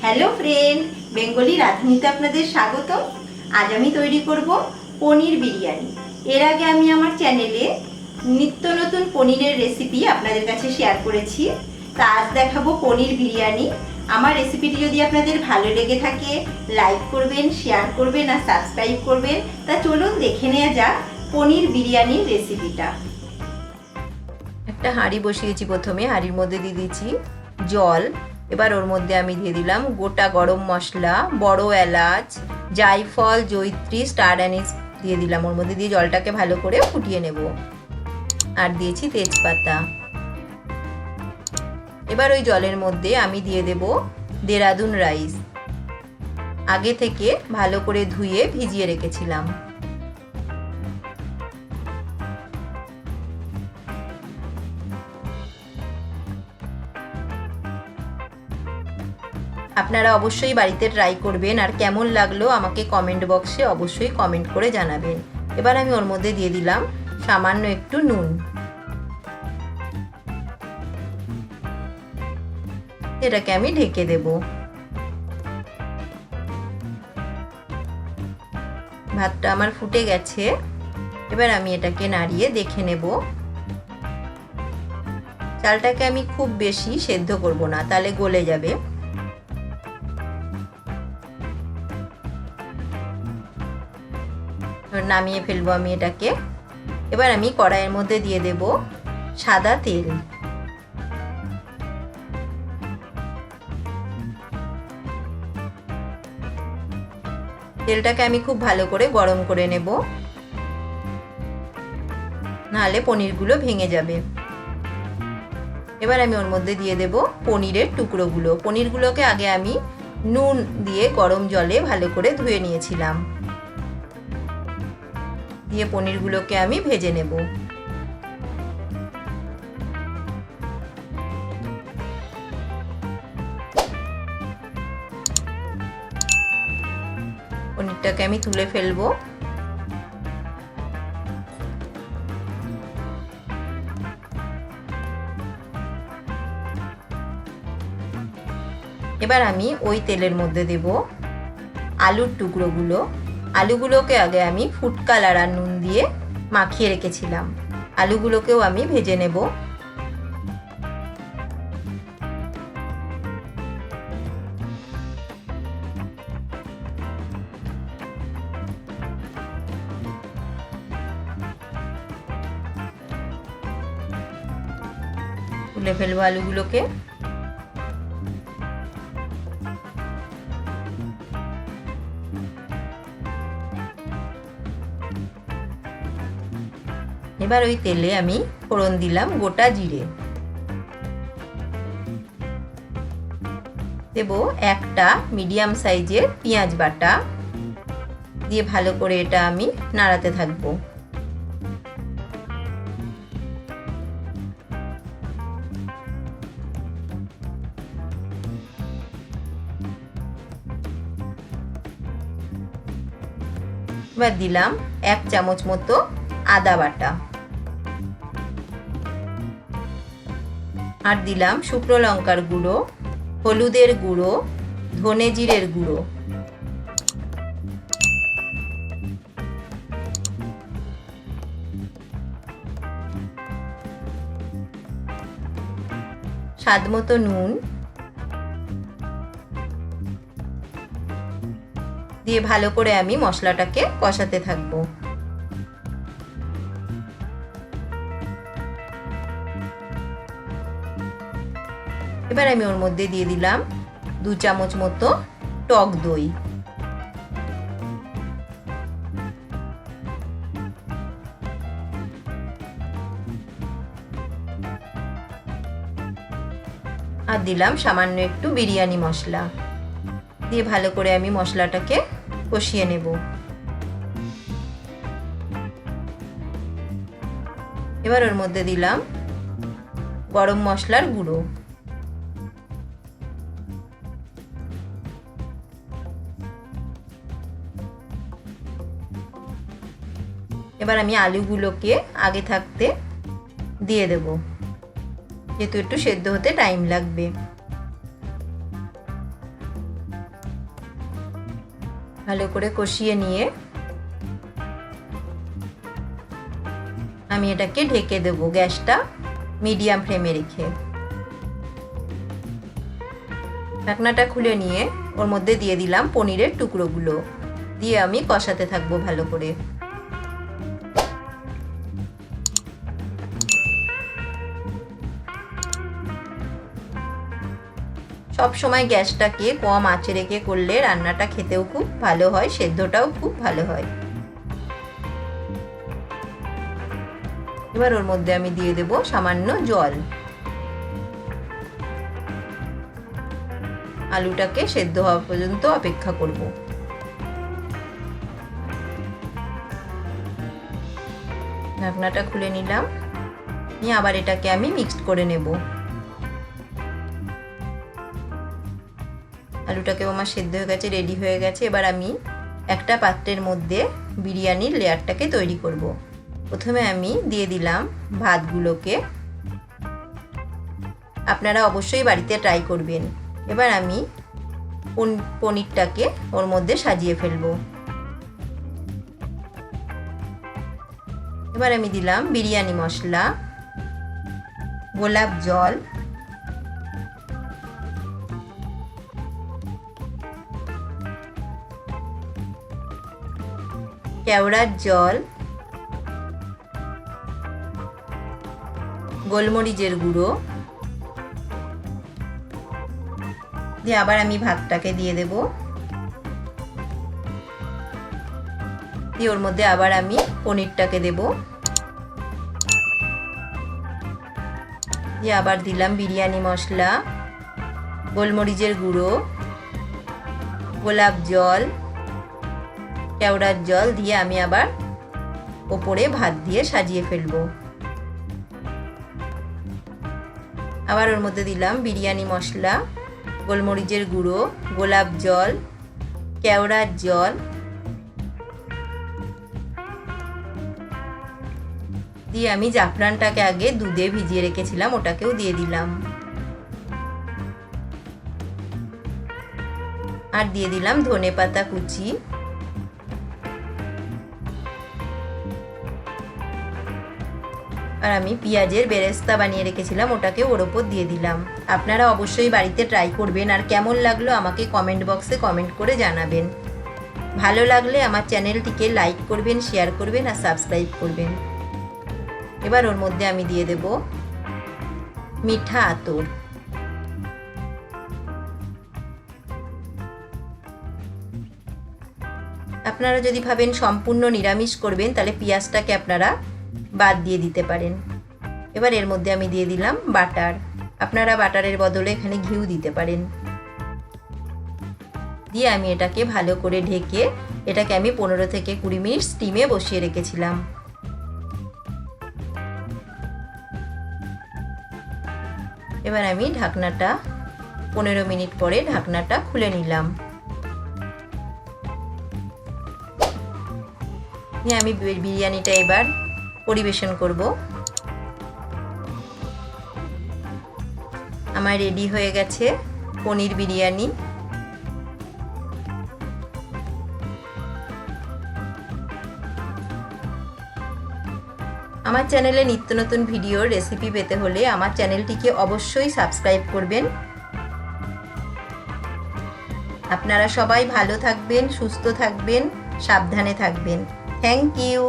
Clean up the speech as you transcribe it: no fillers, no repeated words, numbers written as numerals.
Hello friend, Bengali রাঁধুনিতে আপনাদের স্বাগত। আজ আমি তৈরি করব পনির বিরিয়ানি। এর আগে আমি আমার চ্যানেলে নিত্য নতুন পনিরের রেসিপি আপনাদের কাছে শেয়ার করেছি। তা আজ দেখাবো পনির বিরিয়ানি। আমার রেসিপিটি যদি আপনাদের ভালো লেগে থাকে লাইক করবেন, শেয়ার করবেন আর সাবস্ক্রাইব করবেন। তা চলুন দেখে নেওয়া যাক পনির বিরিয়ানির রেসিপিটা। একটা হাঁড়ি বসিয়েছি, প্রথমে হাঁড়ির মধ্যে দিয়ে দিয়েছি জল। এবার ওর মধ্যে আমি দিয়ে দিলাম গোটা গরম মশলা, বড় এলাচ, জায়ফল, জয়িত্রী, স্টার অ্যানিস দিয়ে দিলাম ওর মধ্যে, দিয়ে জলটাকে ভালো করে ফুটিয়ে নেব। আর দিয়েছি তেজপাতা। এবার ওই জলের মধ্যে আমি দিয়ে দেব দেরাদুন রাইস, আগে থেকে ভালো করে ধুয়ে ভিজিয়ে রেখেছিলাম। আপনারা অবশ্যই বাড়িতে ট্রাই করবেন, আর কেমন লাগলো আমাকে কমেন্ট বক্সে অবশ্যই কমেন্ট করে জানাবেন। এবার আমি ওর মধ্যে দিয়ে দিলাম সামান্য একটু নুন। এটাকে আমি ঢেকে দেব। ভাতটা আমার ফুটে গেছে। এবার আমি এটাকে নাড়িয়ে দেখে নেব। চালটাকে আমি খুব বেশি সেদ্ধ করব না, তাহলে গলে যাবে। নামিয়ে ফেলবো আমি এটাকে। এবার আমি কড়াইয়ের মধ্যে দিয়ে দেব সাদা তেল। তেলটাকে আমি খুব ভালো করে গরম করে নেব, নাহলে পনিরগুলো ভেঙে যাবে। এবার আমি ওর মধ্যে দিয়ে দেব পনিরের টুকরোগুলো। পনিরগুলোকে আগে আমি নুন দিয়ে গরম জলে ভালো করে ধুয়ে নিয়েছিলাম। দিয়ে পনিরগুলোকে আমি ভেজে নেব। পনিরটাকে আমি তুলে ফেলবো। এবার আমি ওই তেলের মধ্যে দেব আলুর টুকরোগুলো। আলুগুলোকে আগে আমি ফুড কালার আর নুন দিয়ে মাখিয়ে রেখেছিলাম। আলুগুলোকেও আমি ভেজে নেব। তুলে ফেলবো আলুগুলোকে। এবার ওই তেলে আমি ফোড়ন দিলাম গোটা জিরে, দেব একটা মিডিয়াম সাইজের পেঁয়াজ বাটা, দিয়ে ভালো করে এটা আমি নাড়াতে থাকবো। এবার দিলাম 1 চামচ মতো আদা বাটা, আর দিলাম শুকনো লঙ্কার গুঁড়ো, হলুদের গুঁড়ো, ধনে জিরের গুঁড়ো, স্বাদ মতো নুন, দিয়ে ভালো করে আমি মশলাটাকে কষাতে থাকবো। এবার আমি ওর মধ্যে দিয়ে দিলাম 2 চামচ মতো টক দই। আর দিলাম সামান্য একটু বিরিয়ানি মশলা, দিয়ে ভালো করে আমি মশলাটাকে কষিয়ে নেব। এবার ওর মধ্যে দিলাম গরম মশলার গুঁড়ো। এবার আমি আলুগুলোকে আগে থাকতে দিয়ে দেব, যেহেতু একটু সেদ্ধ হতে টাইম লাগবে। ভালো করে কষিয়ে নিয়ে আমি এটাকে ঢেকে দেবো, গ্যাসটা মিডিয়াম ফ্লেমে রেখে। ঢাকনাটা খুলে নিয়ে ওর মধ্যে দিয়ে দিলাম পনিরের টুকরোগুলো, দিয়ে আমি কষাতে থাকবো ভালো করে। সব সময় গ্যাসটাকে কম আঁচে রেখে করলে রান্নাটা খেতেও খুব ভালো হয়, সেদ্ধটাও খুব ভালো হয়। এবার ওর মধ্যে আমি দিয়ে দেব সামান্য জল। আলুটাকে সেদ্ধ হওয়া পর্যন্ত অপেক্ষা করব। ঢাকনাটা খুলে নিলাম, নিয়ে আবার এটাকে আমি মিক্সড করে নেব। আলুটাকেও আমার সেদ্ধ হয়ে গেছে, রেডি হয়ে গেছে। এবার আমি একটা পাত্রের মধ্যে বিরিয়ানির লেয়ারটাকে তৈরি করব। প্রথমে আমি দিয়ে দিলাম ভাতগুলোকে, আপনারা অবশ্যই বাড়িতে ট্রাই করবেন। এবার আমি পনিরটাকে ওর মধ্যে সাজিয়ে ফেলবো। এবার আমি দিলাম বিরিয়ানি মশলা, গোলাপ জল, কেওড়ার জল, গোলমরিচের গুঁড়ো দিয়ে আবার আমি ভাতটাকে দিয়ে দেব। দিয়ে ওর মধ্যে আবার আমি পনিরটাকে দেব, দিয়ে আবার দিলাম বিরিয়ানি মশলা, গোলমরিচের গুঁড়ো, গোলাপ জল, কেওড়ার জল দিয়ে আমি আবার ওপরে ভাত দিয়ে সাজিয়ে ফেলবো। আবার ওর মধ্যে দিলাম বিরিয়ানি মশলা, গোলমরিচের গুঁড়ো, গোলাপ জল, কেওড়ার জল দিয়ে আমি জাফরানটাকে আগে দুধে ভিজিয়ে রেখেছিলাম, ওটাকেও দিয়ে দিলাম। আর দিয়ে দিলাম ধনেপাতা কুচি। আর আমি পেঁয়াজের বেরেস্তা বানিয়ে রেখেছিলাম, ওটাকে ওর ওপর দিয়ে দিলাম। আপনারা অবশ্যই বাড়িতে ট্রাই করবেন, আর কেমন লাগলো আমাকে কমেন্ট বক্সে কমেন্ট করে জানাবেন। ভালো লাগলে আমার চ্যানেলটিকে লাইক করবেন, শেয়ার করবেন আর সাবস্ক্রাইব করবেন। এবার ওর মধ্যে আমি দিয়ে দেব মিঠা আতর। আপনারা যদি ভাবেন সম্পূর্ণ নিরামিষ করবেন, তাহলে পেঁয়াজটাকে আপনারা বাদ দিয়ে দিতে পারেন। এবার এর মধ্যে আমি দিয়ে দিলাম বাটার, আপনারা বাটারের বদলে এখানে ঘিও দিতে পারেন। দিয়ে আমি এটাকে ভালো করে ঢেকে এটাকে আমি 15 থেকে 20 মিনিট স্টিমে বসিয়ে রেখেছিলাম। এবার আমি ঢাকনাটা 15 মিনিট পরে ঢাকনাটা খুলে নিলাম। নিয়ে আমি বিরিয়ানিটা এবার পরিবেশন করব। আমার রেডি হয়ে গেছে পনির বিরিয়ানি। আমার চ্যানেলে নিত্য নতুন ভিডিওর রেসিপি পেতে হলে আমার চ্যানেলটিকে অবশ্যই সাবস্ক্রাইব করবেন। আপনারা সবাই ভালো থাকবেন, সুস্থ থাকবেন, সাবধানে থাকবেন। Thank you.